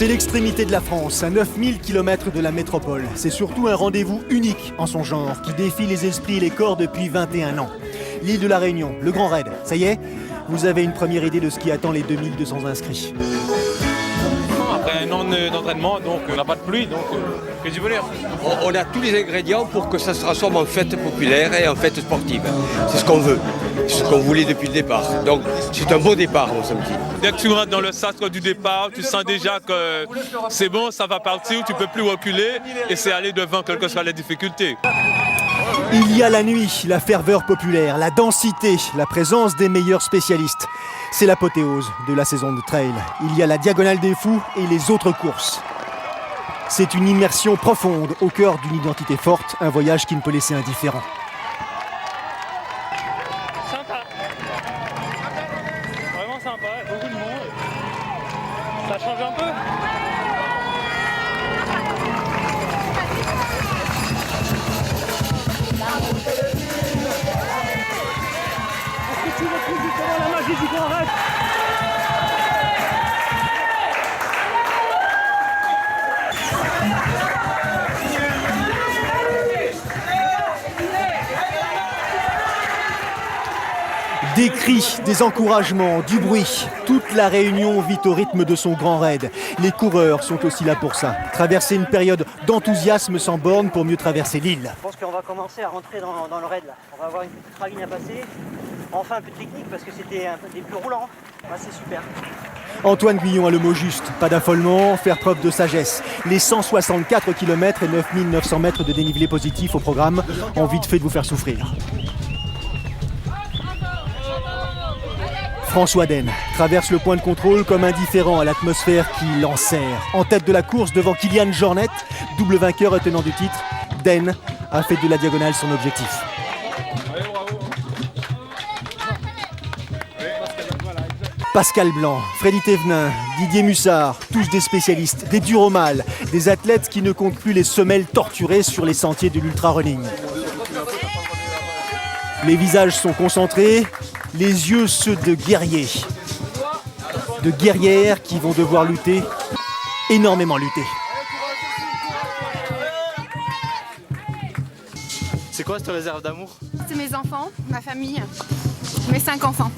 C'est l'extrémité de la France, à 9000 km de la métropole. C'est surtout un rendez-vous unique en son genre, qui défie les esprits et les corps depuis 21 ans. L'île de la Réunion, le Grand Raid. Ça y est, vous avez une première idée de ce qui attend les 2200 inscrits. Après un an d'entraînement, donc on n'a pas de pluie, donc que du bonheur. On a tous les ingrédients pour que ça se transforme en fête populaire et en fête sportive. C'est ce qu'on veut, c'est ce qu'on voulait depuis le départ. Donc c'est un beau départ, mon samedi. Dès que tu rentres dans le sastre du départ, tu sens déjà que c'est bon, ça va partir, tu ne peux plus reculer et c'est aller devant, quelles que soient les difficultés. Il y a la nuit, la ferveur populaire, la densité, la présence des meilleurs spécialistes. C'est l'apothéose de la saison de trail. Il y a la Diagonale des Fous et les autres courses. C'est une immersion profonde au cœur d'une identité forte, un voyage qui ne peut laisser indifférent. Sympa. Vraiment sympa, beaucoup de monde. Ça change un peu. Est-ce que tu retrouves justement la magie du Grand Raid ? Des cris, des encouragements, du bruit. Toute la Réunion vit au rythme de son Grand Raid. Les coureurs sont aussi là pour ça. Traverser une période d'enthousiasme sans borne pour mieux traverser l'île. Je pense qu'on va commencer à rentrer dans le raid là. On va avoir une petite rallye à passer. Enfin un peu de technique parce que c'était un peu des plus roulants. Ah, c'est super. Antoine Guillon a le mot juste. Pas d'affolement, faire preuve de sagesse. Les 164 km et 9900 mètres de dénivelé positif au programme ont vite fait de vous faire souffrir. François Den traverse le point de contrôle comme indifférent à l'atmosphère qui l'enserre. En tête de la course devant Kilian Jornet, double vainqueur et tenant du titre, Den a fait de la diagonale son objectif. Pascal Blanc, Freddy Thévenin, Didier Mussard, tous des spécialistes, des durs au mal, des athlètes qui ne comptent plus les semelles torturées sur les sentiers de l'ultra-running. Les visages sont concentrés, les yeux ceux de guerriers, de guerrières qui vont devoir lutter, énormément lutter. C'est quoi cette réserve d'amour ? C'est mes enfants, ma famille, mes 5 enfants.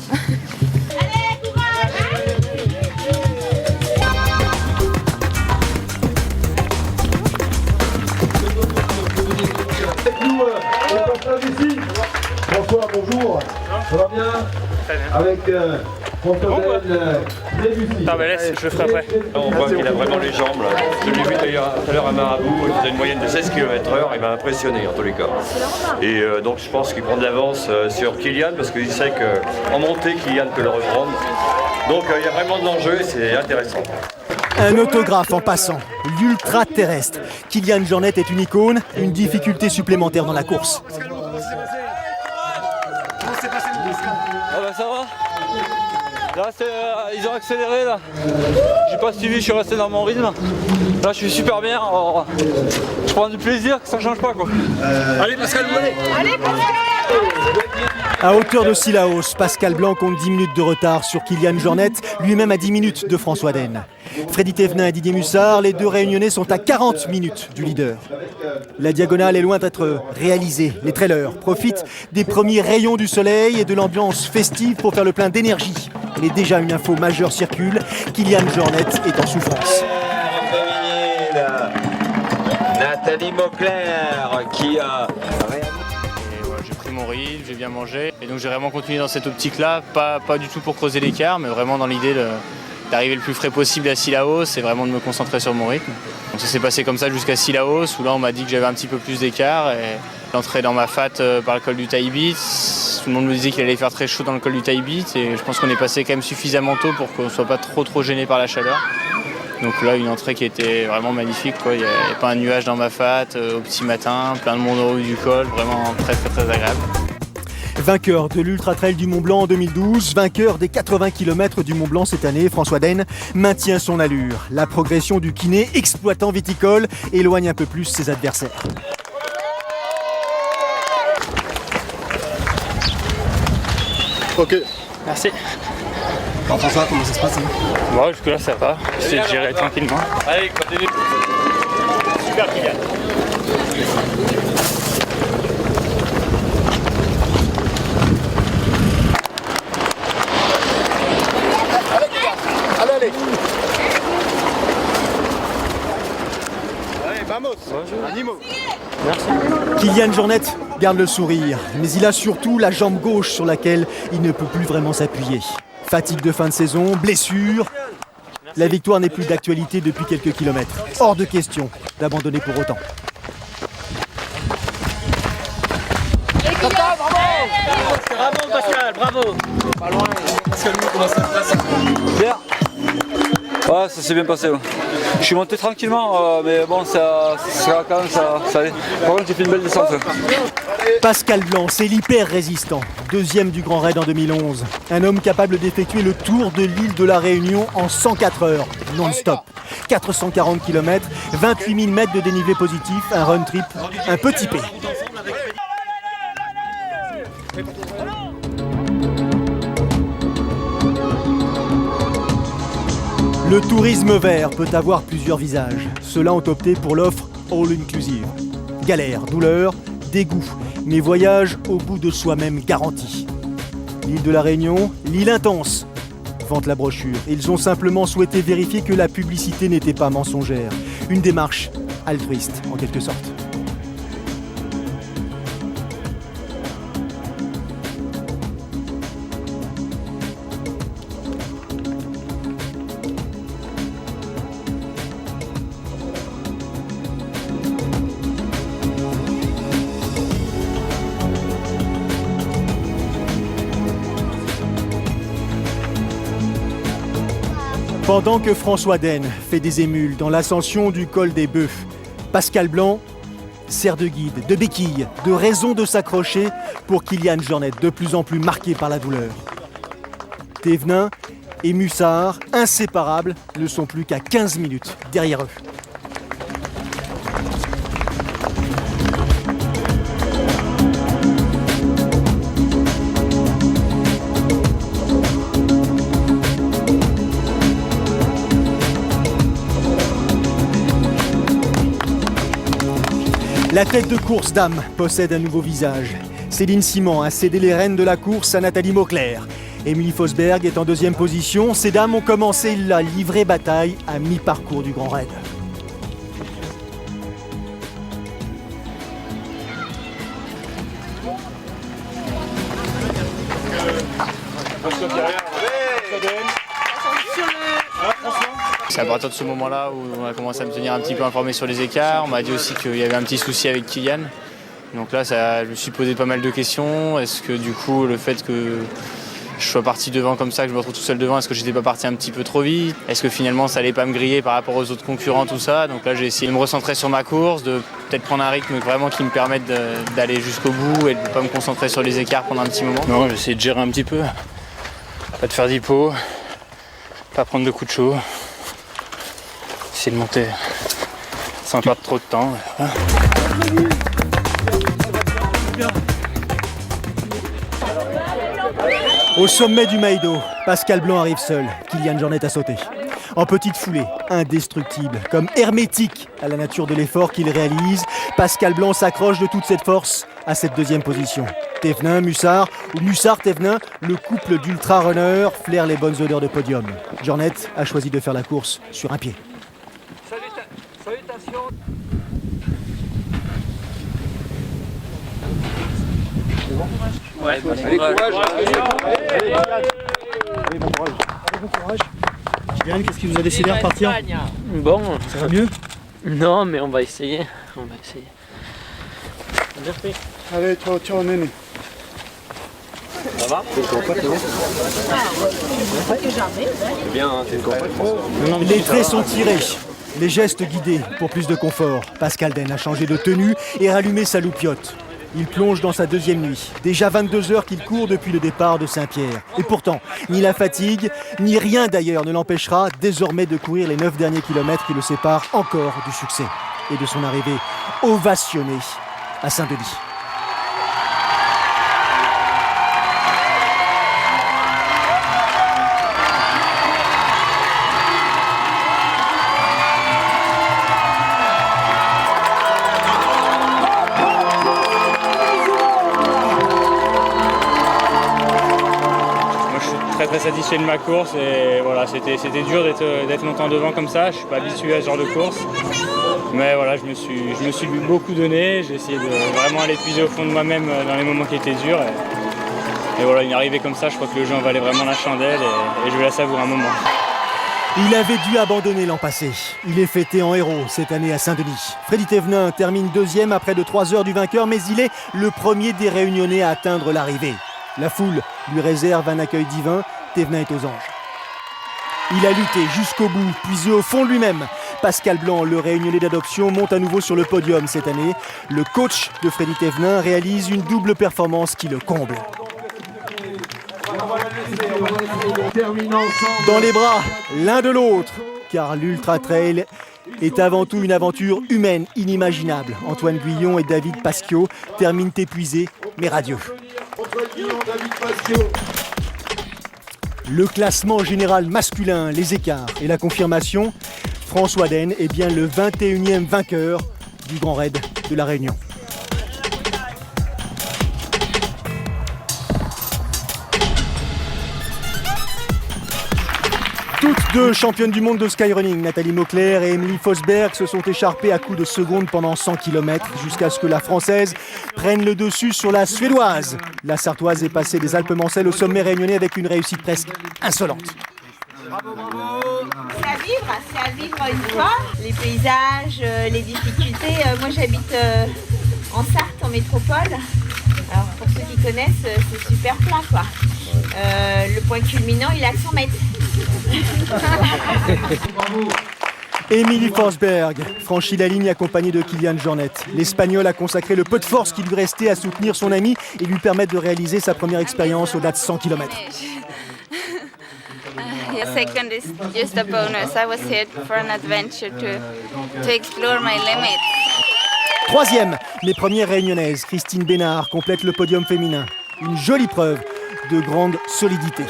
François, bonjour. Ça va bien? Très bien. Avec François Debussy. Ah bah laisse, je le ferai après. On voit qu'il a vraiment les jambes là. Je l'ai vu d'ailleurs tout à l'heure à Marabout, il faisait une moyenne de 16 km/h, il m'a impressionné en tous les cas. Et donc je pense qu'il prend de l'avance sur Kilian parce qu'il sait qu'en montée, Kilian peut le reprendre. Donc il y a vraiment de l'enjeu et c'est intéressant. Un autographe en passant, l'ultra terrestre. Kilian Jornet est une icône, une difficulté supplémentaire dans la course. Ah bah ça va. Là ils ont accéléré là. J'ai pas suivi, je suis resté dans mon rythme. Là je suis super bien. Alors, je prends du plaisir que ça change pas quoi. Allez Pascal, allez Pascal. À hauteur de Sillaos, Pascal Blanc compte 10 minutes de retard sur Kilian Jornet, lui-même à 10 minutes de François Den. Freddy Thévenin et Didier Mussard, les deux réunionnais sont à 40 minutes du leader. La diagonale est loin d'être réalisée. Les trailers profitent des premiers rayons du soleil et de l'ambiance festive pour faire le plein d'énergie. Mais déjà une info majeure circule, Kilian Jornet est en souffrance. Nathalie Mauclair qui a... J'ai pris mon rythme, j'ai bien mangé. Et donc j'ai vraiment continué dans cette optique-là, pas du tout pour creuser l'écart, mais vraiment dans l'idée d'arriver le plus frais possible à Sillaos et vraiment de me concentrer sur mon rythme. Donc ça s'est passé comme ça jusqu'à Sillaos, où là on m'a dit que j'avais un petit peu plus d'écart. Et l'entrée dans ma fat par le col du Taibit, tout le monde me disait qu'il allait faire très chaud dans le col du Taibit. Et je pense qu'on est passé quand même suffisamment tôt pour qu'on ne soit pas trop gêné par la chaleur. Donc là, une entrée qui était vraiment magnifique, quoi. Il n'y avait pas un nuage dans ma fat, au petit matin, plein de monde au haut du col, vraiment très agréable. Vainqueur de l'Ultra Trail du Mont Blanc en 2012, vainqueur des 80 km du Mont Blanc cette année, François Den maintient son allure. La progression du kiné, exploitant viticole, éloigne un peu plus ses adversaires. Ok. Merci. Alors François, comment ça se passe Bon, jusque-là ça va, j'essaie de gérer tranquillement. Allez, continue. Super Kylian. Allez. Kylian Jornet garde le sourire, mais il a surtout la jambe gauche sur laquelle il ne peut plus vraiment s'appuyer. Fatigue de fin de saison, blessure. La victoire n'est plus d'actualité depuis quelques kilomètres. Hors de question d'abandonner pour autant. Bravo Pascal, bravo. Pas loin. Pascal, comment ça se passe? Bien. Ouais, ça s'est bien passé. Ouais. Je suis monté tranquillement, mais bon, ça quand même, ça allait. Par contre, j'ai fait une belle descente. Pascal Blanc, c'est l'hyper résistant, deuxième du Grand Raid en 2011. Un homme capable d'effectuer le tour de l'île de la Réunion en 104 heures, non-stop. 440 km, 28 000 mètres de dénivelé positif, un run trip, un petit P. Le tourisme vert peut avoir plusieurs visages. Ceux-là ont opté pour l'offre all-inclusive. Galère, douleur, dégoût, mais voyage au bout de soi-même garanti. L'île de la Réunion, l'île intense, vante la brochure. Ils ont simplement souhaité vérifier que la publicité n'était pas mensongère. Une démarche altruiste, en quelque sorte. Pendant que François Den fait des émules dans l'ascension du col des Bœufs, Pascal Blanc sert de guide, de béquille, de raison de s'accrocher pour Kylian Jornet, de plus en plus marqué par la douleur. Thévenin et Mussard, inséparables, ne sont plus qu'à 15 minutes derrière eux. La tête de course d'âme possède un nouveau visage. Céline Simon a cédé les rênes de la course à Nathalie Mauclair. Émilie Fosberg est en deuxième position. Ces dames ont commencé la livrée bataille à mi-parcours du Grand Raid. C'est à partir de ce moment-là où on a commencé à me tenir un petit peu informé sur les écarts. On m'a dit aussi qu'il y avait un petit souci avec Kylian. Donc là, je me suis posé pas mal de questions. Est-ce que du coup, le fait que je sois parti devant comme ça, que je me retrouve tout seul devant, est-ce que j'étais pas parti un petit peu trop vite? Est-ce que finalement, ça allait pas me griller par rapport aux autres concurrents, tout ça? Donc là, j'ai essayé de me recentrer sur ma course, de peut-être prendre un rythme vraiment qui me permette d'aller jusqu'au bout et de ne pas me concentrer sur les écarts pendant un petit moment. Non, j'ai essayé de gérer un petit peu. Pas de faire d'hypo, pas prendre de coups de chaud. Essayer de monter sans perdre trop de temps. Voilà. Au sommet du Maïdo, Pascal Blanc arrive seul. Kylian Jornet a sauté. En petite foulée, indestructible, comme hermétique à la nature de l'effort qu'il réalise, Pascal Blanc s'accroche de toute cette force à cette deuxième position. Thévenin, Mussard ou Mussard-Thévenin, le couple d'ultra-runners flaire les bonnes odeurs de podium. Jornet a choisi de faire la course sur un pied. Salutations. Ouais, bon courage. Kylian, qu'est-ce qui vous a décidé de repartir? Bon, ça va mieux? Non, mais on va essayer. Bien fait. Allez, ciao, Néné. Ça va? C'est bien, hein, c'est le Les traits sont tirés, les gestes guidés pour plus de confort. Pascal Den a changé de tenue et rallumé sa loupiote. Il plonge dans sa deuxième nuit. Déjà 22 heures qu'il court depuis le départ de Saint-Pierre. Et pourtant, ni la fatigue, ni rien d'ailleurs ne l'empêchera désormais de courir les 9 derniers kilomètres qui le séparent encore du succès et de son arrivée ovationnée à Saint-Denis. très satisfait de ma course et voilà, c'était dur d'être longtemps devant comme ça. Je suis pas habitué à ce genre de course. Mais voilà, je me suis beaucoup donné. J'ai essayé de vraiment aller puiser au fond de moi-même dans les moments qui étaient durs. Et voilà, une arrivée comme ça, je crois que le jeu en valait vraiment la chandelle et je vais la savourer un moment. Il avait dû abandonner l'an passé. Il est fêté en héros cette année à Saint-Denis. Freddy Thévenin termine deuxième après de 3 heures du vainqueur, mais il est le premier des Réunionnais à atteindre l'arrivée. La foule lui réserve un accueil divin. Thévenin est aux anges. Il a lutté jusqu'au bout, puisé au fond de lui-même. Pascal Blanc, le Réunionnais d'adoption, monte à nouveau sur le podium cette année. Le coach de Freddy Thévenin réalise une double performance qui le comble. Dans les bras l'un de l'autre, car l'Ultra Trail est avant tout une aventure humaine inimaginable. Antoine Guillon et David Pasquiau terminent épuisés mais radieux. Le classement général masculin, les écarts et la confirmation, François Den est bien le 21e vainqueur du Grand Raid de la Réunion. Toutes deux championnes du monde de skyrunning, Nathalie Mauclair et Émilie Fosberg, se sont écharpées à coups de secondes pendant 100 km jusqu'à ce que la Française prenne le dessus sur la Suédoise. La Sartoise est passée des Alpes-Mancelles au sommet réunionnais avec une réussite presque insolente. C'est à vivre une fois. Les paysages, les difficultés. Moi j'habite en Sarthe, en métropole. Alors pour ceux qui connaissent, c'est super plat quoi. Le point culminant il est à 100 mètres. Émilie Forsberg franchit la ligne accompagnée de Kilian Jornet. L'Espagnol a consacré le peu de force qui lui restait à soutenir son ami et lui permettre de réaliser sa première expérience au-delà de 100 km. Your second is just a bonus. I was here for an adventure to explore my limits. Troisième, les premières réunionnaises. Christine Bénard complète le podium féminin. Une jolie preuve de grande solidité.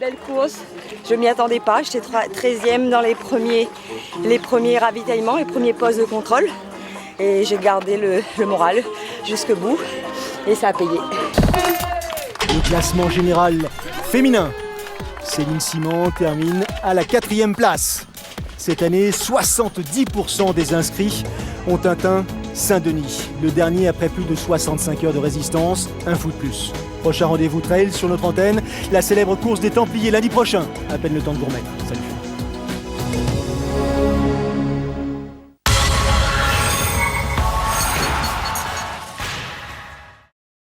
Belle course, je m'y attendais pas, j'étais 13e dans les premiers ravitaillements, les premiers postes de contrôle et j'ai gardé le moral jusqu'au bout et ça a payé. Le classement général féminin, Céline Simon termine à la 4e place. Cette année, 70% des inscrits ont atteint Saint-Denis. Le dernier après plus de 65 heures de résistance, un fou de plus. Prochain rendez-vous trail sur notre antenne, la célèbre course des Templiers lundi prochain. À peine le temps de vous remettre. Salut.